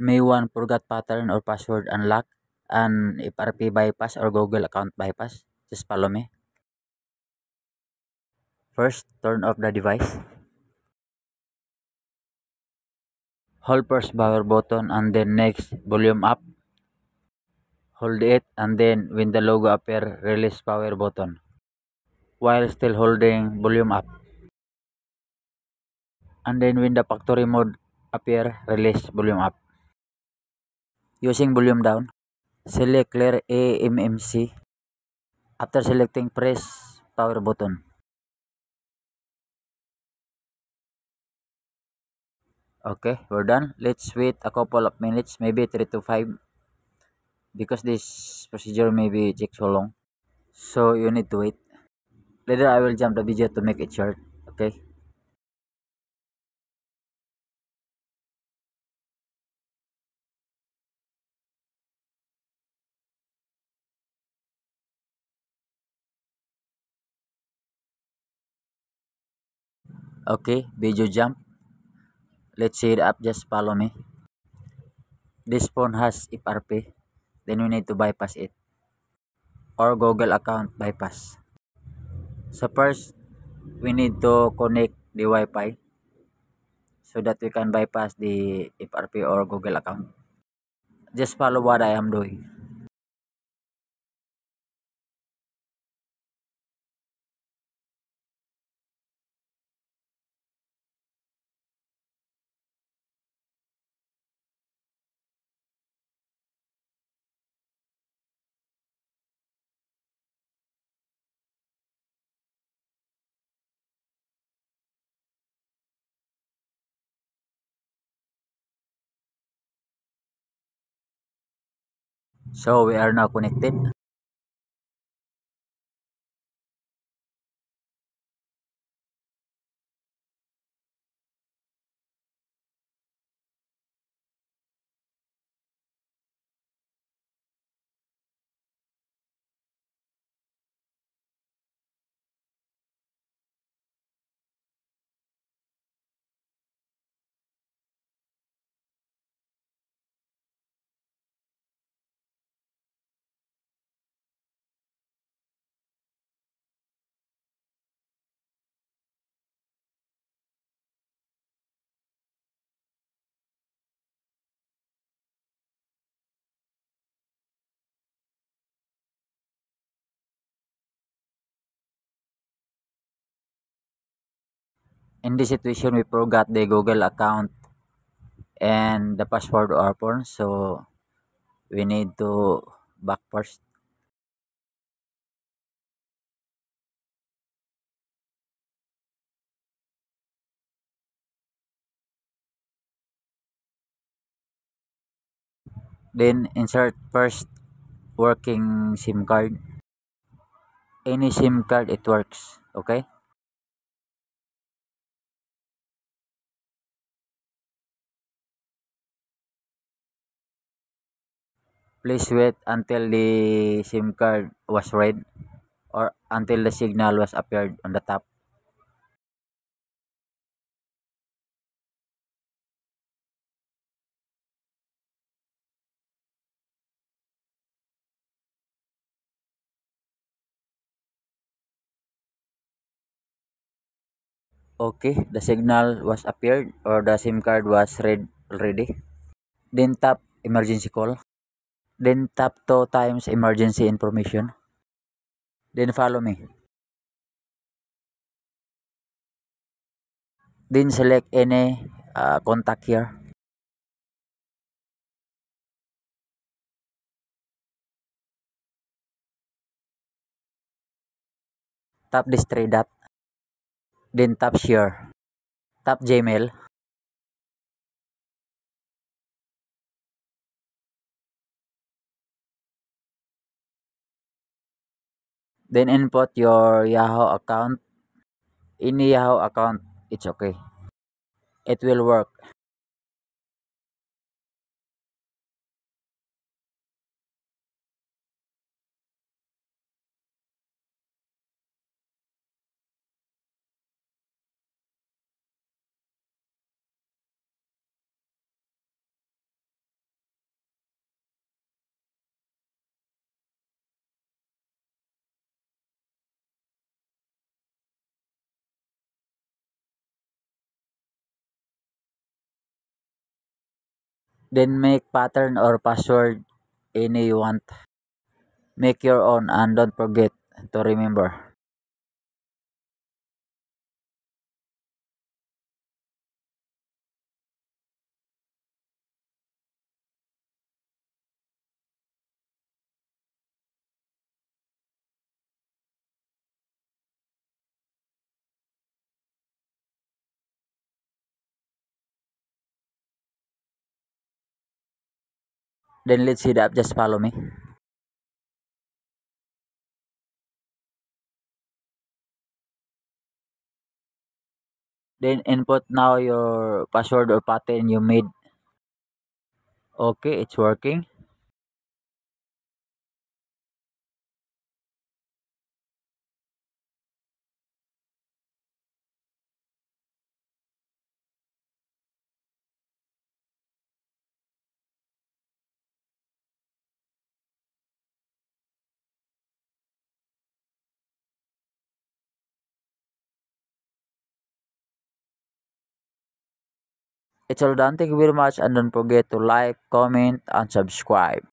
May one forgot pattern or password unlock an FRP bypass or Google account bypass? Just follow me. First, turn off the device. Hold first power button and then next volume up. Hold it and then when the logo appear, release power button. While still holding volume up. And then when the factory mode appear, release volume up. Using volume down, select clear AMMC. After selecting, press power button. Okay, we're done. Let's wait a couple of minutes, maybe 3 to 5, because this procedure maybe take so long. So you need to wait. Later I will jump the video to make it short. Okay. Okay, video jump. Let's see the app, just follow me. This phone has FRP, then we need to bypass it. Or Google account bypass. So first, we need to connect the Wi-Fi so that we can bypass the FRP or Google account. Just follow what I am doing. So we are now connected. In this situation, we forgot the Google account and the password to our phone, so we need to back first. Then insert first working SIM card. Any SIM card, it works. Okay. Please wait until the SIM card was red or until the signal was appeared on the top. Okay, the signal was appeared or the SIM card was red already. Then tap emergency call. Then tap 2 times emergency information. Then follow me. Then select any contact here. Tap this three dot. Then tap share. Tap Gmail. Then input your Yahoo account. Any Yahoo account, it's okay. It will work. Then make pattern or password any you want. Make your own and don't forget to remember. Then let's hit up, just follow me. Then input now your password or pattern you made. Okay, it's working. It's all done. Thank you very much and don't forget to like, comment, and subscribe.